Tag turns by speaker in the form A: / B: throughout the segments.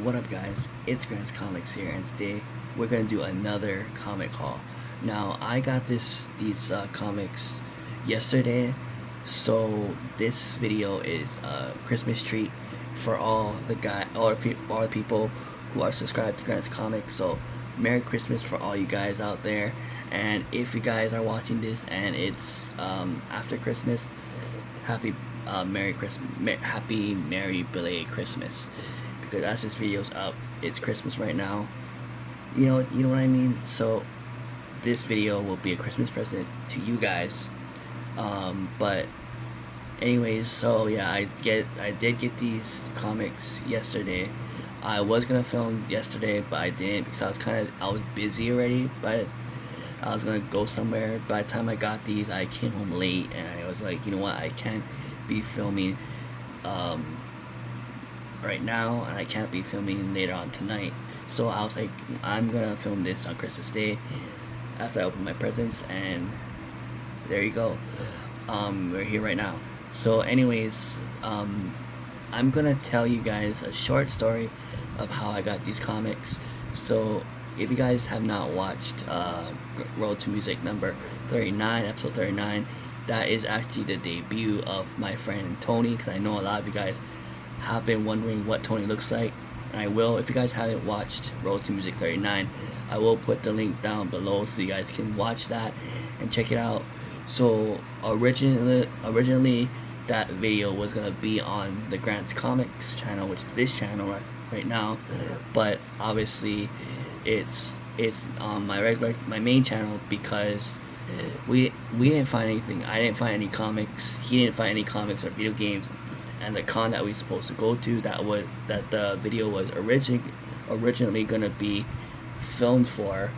A: What up, guys? It's Grant's Comics here, and today we're gonna do another comic haul. Now, I got these comics yesterday, so this video is a Christmas treat for all the people who are subscribed to Grant's Comics. So, Merry Christmas for all you guys out there. And if you guys are watching this and it's after Christmas, happy Merry Christmas, happy Merry belated Christmas, because as this video's up, it's Christmas right now. You know what I mean. So this video will be a Christmas present to you guys. But anyways, so yeah, I did get these comics yesterday. I was gonna film yesterday, but I didn't because I was busy already. But I was gonna go somewhere. By the time I got these, I came home late, and I was like, you know what, I can't be filming right now, and I can't be filming later on tonight. So I was like, I'm gonna film this on Christmas Day after I open my presents, and there you go. We're here right now. So anyways, I'm gonna tell you guys a short story of how I got these comics. So if you guys have not watched Road to Music number 39, episode 39, that is actually the debut of my friend Tony, because I know a lot of you guys have been wondering what Tony looks like. And I will, if you guys haven't watched Road to Music 39, I will put the link down below so you guys can watch that and check it out. So originally that video was gonna be on the Grant's Comics channel, which is this channel right now, but obviously it's on my main channel because we didn't find anything. I didn't find any comics. He didn't find any comics or video games. And the con that we were supposed to go to, that the video was originally gonna be filmed for,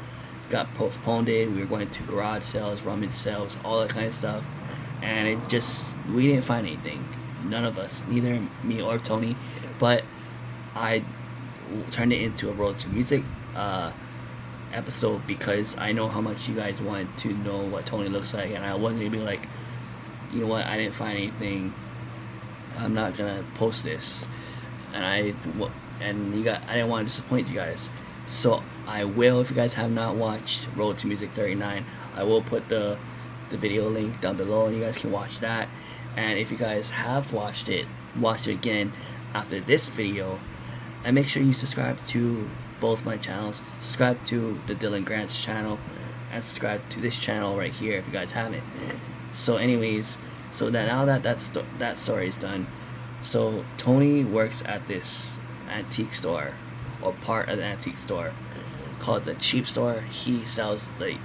A: got postponed. We were going to garage sales, rummage sales, all that kind of stuff, and we didn't find anything. None of us, neither me or Tony. But I turned it into a Road to Music episode because I know how much you guys want to know what Tony looks like, and I wasn't gonna be like, you know what, I didn't find anything, I'm not gonna post this, and I didn't want to disappoint you guys. So I will, if you guys have not watched Road to Music 39, I will put the video link down below, and you guys can watch that. And if you guys have watched it, watch it again after this video, and make sure you subscribe to both my channels. Subscribe to the Dylan Grant's channel, and subscribe to this channel right here if you guys haven't. So anyways, so now that story is done. So Tony works at this antique store, or part of the antique store, called the Cheap Store. He sells like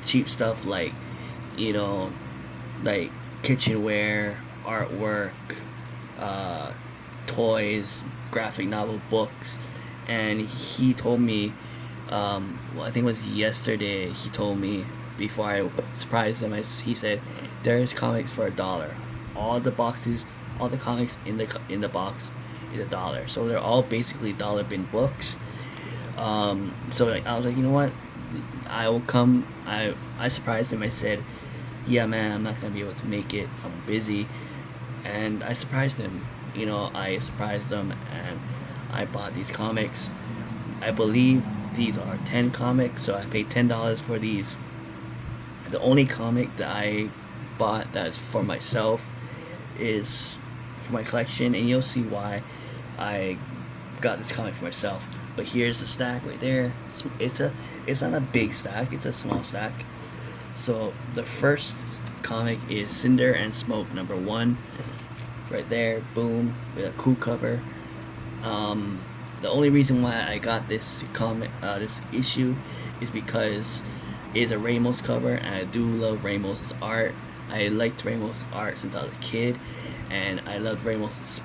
A: cheap stuff, like, like kitchenware, artwork, toys, graphic novel, books. And he told me, I think it was yesterday, he told me, before I surprised him, he said, there's comics for $1. All the boxes, all the comics in the box is $1. So they're all basically dollar bin books. So I was like, you know what, I will come. I surprised him. I said, yeah man, I'm not gonna be able to make it, I'm busy. And I surprised him. I surprised him, and I bought these comics. I believe these are 10 comics, so I paid $10 for these. The only comic that I bought that's for myself is for my collection, and you'll see why I got this comic for myself. But here's the stack right there. It's not a big stack, it's a small stack. So the first comic is Cinder and Smoke number 1, right there, boom, with a cool cover. The only reason why I got this comic, this issue, is because it's a Ramos cover, and I do love Ramos' art. I liked Ramos' art since I was a kid, and I loved Ramos'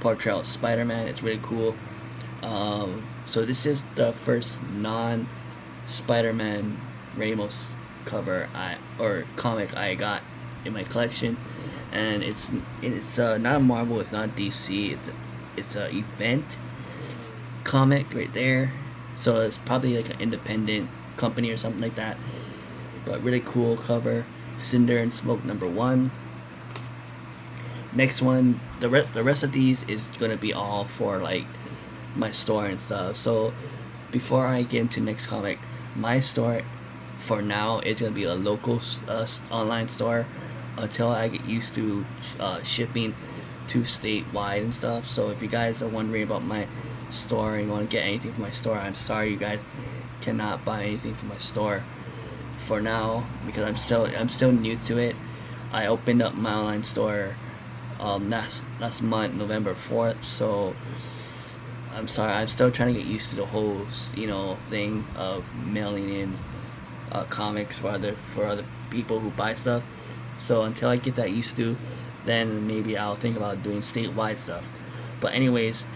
A: portrayal of Spider-Man. It's really cool. So this is the first non-Spider-Man Ramos cover or comic I got in my collection, and it's not Marvel, it's not DC, it's a event comic right there. So it's probably like an independent company or something like that, but really cool cover. Cinder and Smoke number 1. Next one, the rest of these is gonna be all for like my store and stuff. So before I get into next comic, my store for now is gonna be a local online store until I get used to shipping to statewide and stuff. So if you guys are wondering about my store and you want to get anything from my store, I'm sorry you guys cannot buy anything from my store for now because I'm still new to it. I opened up my online store last month, November 4th. So I'm sorry, I'm still trying to get used to the whole thing of mailing in comics for other people who buy stuff. So until I get that used to, then maybe I'll think about doing statewide stuff. But anyways,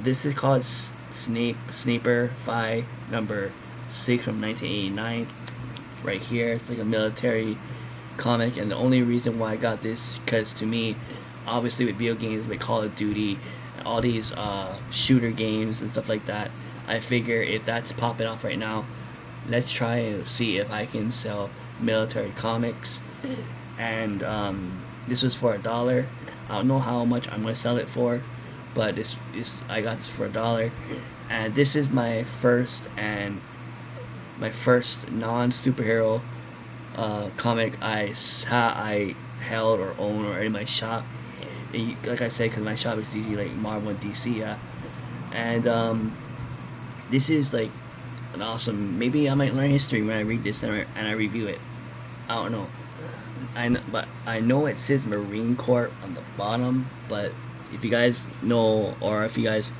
A: this is called Sniper Fi number 6 from 1989. Right here, it's like a military comic, and the only reason why I got this because to me, obviously with video games, with Call of Duty, and all these shooter games and stuff like that, I figure if that's popping off right now, let's try and see if I can sell military comics. And this was for $1. I don't know how much I'm gonna sell it for, but I got this for $1, and this is my first non-superhero comic I held or own or in my shop. And like I said, because my shop is usually like Marvel and DC, and this is like an awesome. Maybe I might learn history when I read this and I review it. I don't know. But I know it says Marine Corps on the bottom. But if you guys know, or if you guys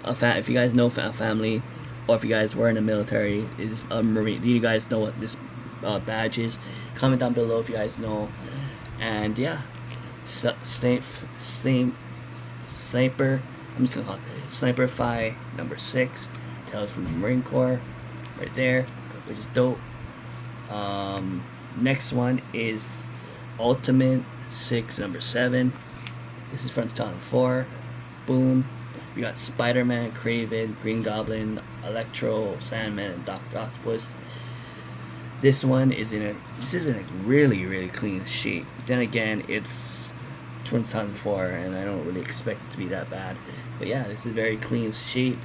A: know a family, or if you guys were in the military, is a Marine. Do you guys know what this badge is? Comment down below if you guys know. And yeah, sniper. I'm just gonna call it Sniper Fi number 6. Tells from the Marine Corps, right there, which is dope. Next one is Ultimate 6 number 7. This is from 2004. Boom. We got Spider-Man, Kraven, Green Goblin, Electro, Sandman, and Dr. Octopus. This one is in a really, really clean shape. Then again, it's 2004 and I don't really expect it to be that bad. But yeah, this is very clean shape.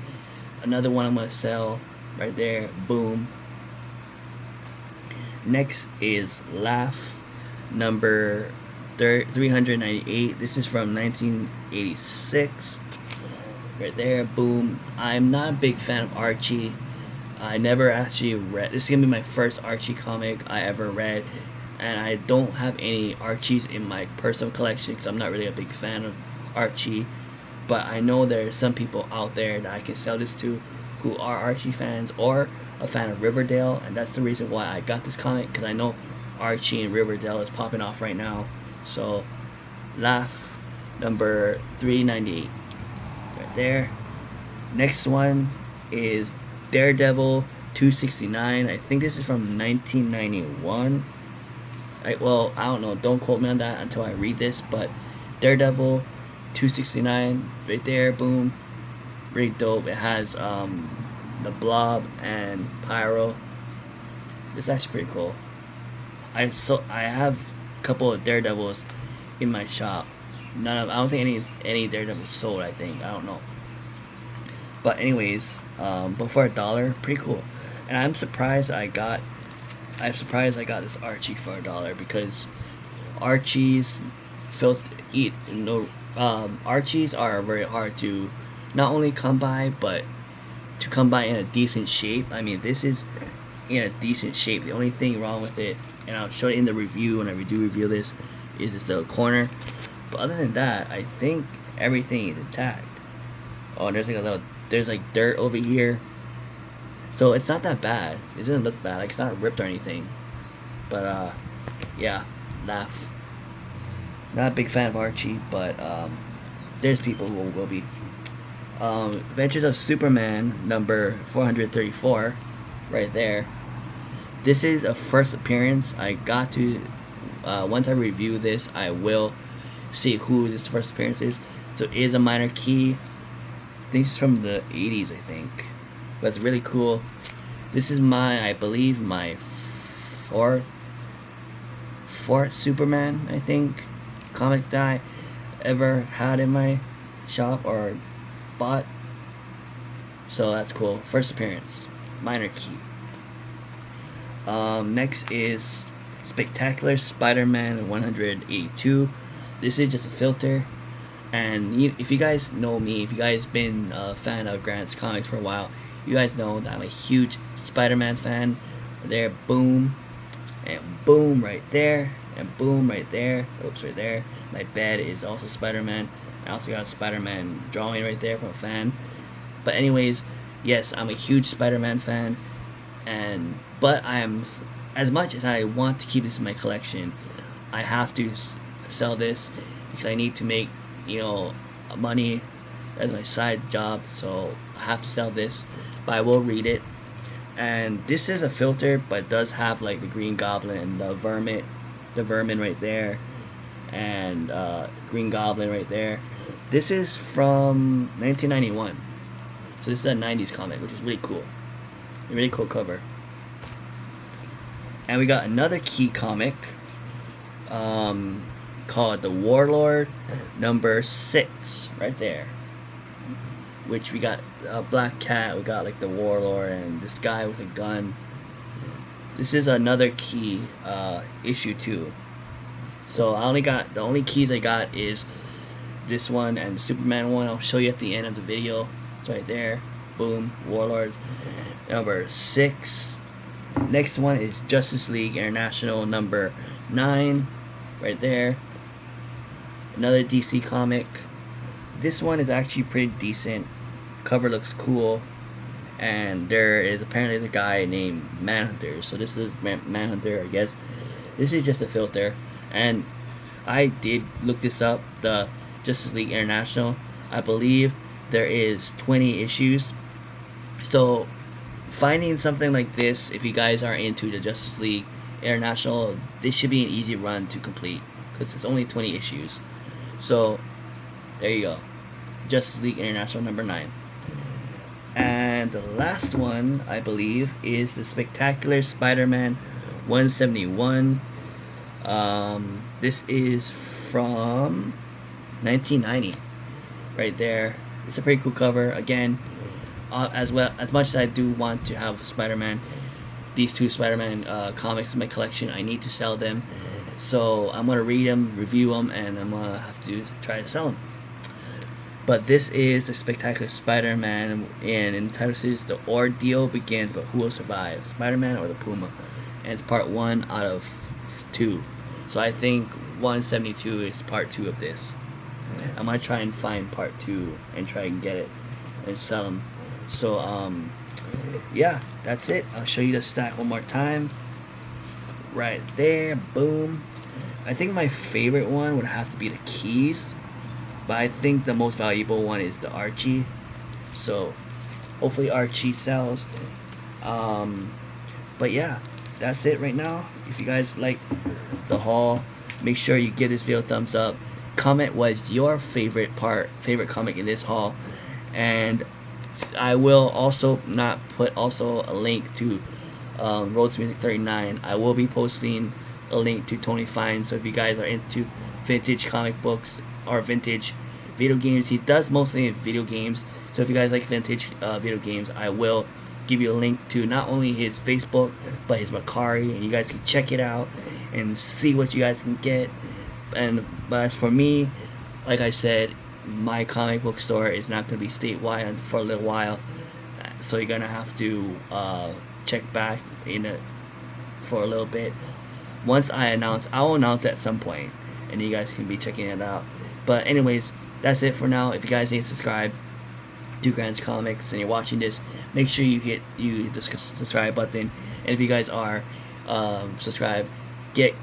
A: Another one I'm gonna sell right there. Boom. Next is Laugh number 398. This is from 1986. Right there. Boom. I'm not a big fan of Archie. I never actually read. This is gonna be my first Archie comic I ever read, and I don't have any Archies in my personal collection because I'm not really a big fan of Archie. But I know there are some people out there that I can sell this to who are Archie fans or a fan of Riverdale, and that's the reason why I got this comic, because I know Archie and Riverdale is popping off right now. So Laugh number 398 right there. Next one is Daredevil 269. I think this is from 1991. I don't know, don't quote me on that until I read this, but Daredevil 269 right there. Boom. Really dope. It has the Blob and Pyro. It's actually pretty cool. I have a couple of Daredevils in my shop. I don't think any Daredevils sold. I don't know. But anyways, but for $1, pretty cool. And I'm surprised I got this Archie for $1 because Archies Archies are very hard to not only come by, but to come by in a decent shape. I mean, this is in a decent shape. The only thing wrong with it, and I'll show it in the review when I do review this, is just the corner. But other than that, I think everything is intact. Oh, and there's like dirt over here. So it's not that bad. It doesn't look bad. Like it's not ripped or anything. But yeah, Laugh. Not a big fan of Archie, but there's people who will be. Adventures of Superman number 434, right there. This is a first appearance. I got to once I review this, I will see who this first appearance is. So it is a minor key. I think it's from the 80s, I think. But it's really cool. This is I believe my fourth Superman, I think, comic that I ever had in my shop or bought. So that's cool. First appearance, minor key. Next is Spectacular Spider-Man 182. This is just a filter, and if you guys know me, if you guys been a fan of Grant's comics for a while, you guys know that I'm a huge Spider-Man fan. There, boom, and boom right there, and boom right there. Oops, right there. My bed is also Spider-Man. I also got a Spider-Man drawing right there from a fan. But anyways, yes, I'm a huge Spider-Man fan, but I'm, as much as I want to keep this in my collection, I have to sell this because I need to make money as my side job. So I have to sell this, but I will read it. And this is a filter, but it does have like the Green Goblin and the vermin right there, and Green Goblin right there. This is from 1991, so this is a 90s comic, which is really cool. A really cool cover. And we got another key comic called The Warlord #6 right there, which we got a black cat, we got like the Warlord and this guy with a gun. This is another key issue 2. So the only keys I got is this one and the Superman one. I'll show you at the end of the video. It's right there. Boom, Warlord #6. Next one is Justice League International #9 right there. Another DC comic. This one is actually pretty decent. Cover looks cool, and there is apparently a guy named Manhunter. So this is Manhunter, I guess. This is just a filter, and I did look this up. The Justice League International, I believe there is 20 issues. So finding something like this, if you guys are into the Justice League International, this should be an easy run to complete because it's only 20 issues. So there you go, Justice League International #9. And the last one, I believe, is the Spectacular Spider-Man 171. This is from 1990 right there. It's a pretty cool cover. Again, as much as I do want to have Spider-Man, these two Spider-Man comics in my collection, I need to sell them. So I'm gonna read them, review them, and I'm gonna have to try to sell them. But this is the Spectacular Spider-Man, and in the title says The Ordeal Begins, but who will survive, Spider-Man or the Puma? And it's part 1 out of 2. So I think 172 is part 2 of this. I'm gonna try and find part 2 and try and get it and sell them. So yeah, that's it. I'll show you the stack one more time. Right there, boom. I think my favorite one would have to be the keys, but I think the most valuable one is the Archie. So hopefully Archie sells. But yeah, that's it right now. If you guys like the haul, make sure you give this video a thumbs up. Comment what is your favorite comic in this haul, and I will also not put also a link to Road to Music 39. I will be posting a link to Tony Fine. So if you guys are into vintage comic books or vintage video games, he does mostly video games. So if you guys like vintage video games, I will give you a link to not only his Facebook but his Mercari, and you guys can check it out and see what you guys can get. But as for me, like I said, my comic book store is not going to be statewide for a little while, so you're gonna have to check back in it for a little bit. Once I'll announce at some point, and you guys can be checking it out. But anyways, that's it for now. If you guys need to subscribe to Grant's Comics and you're watching this, make sure you hit the subscribe button. And if you guys are subscribed,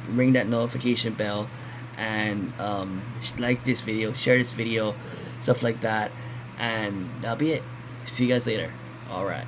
A: ring that notification bell, and like this video, share this video, stuff like that, and that'll be it. See you guys later. Alright.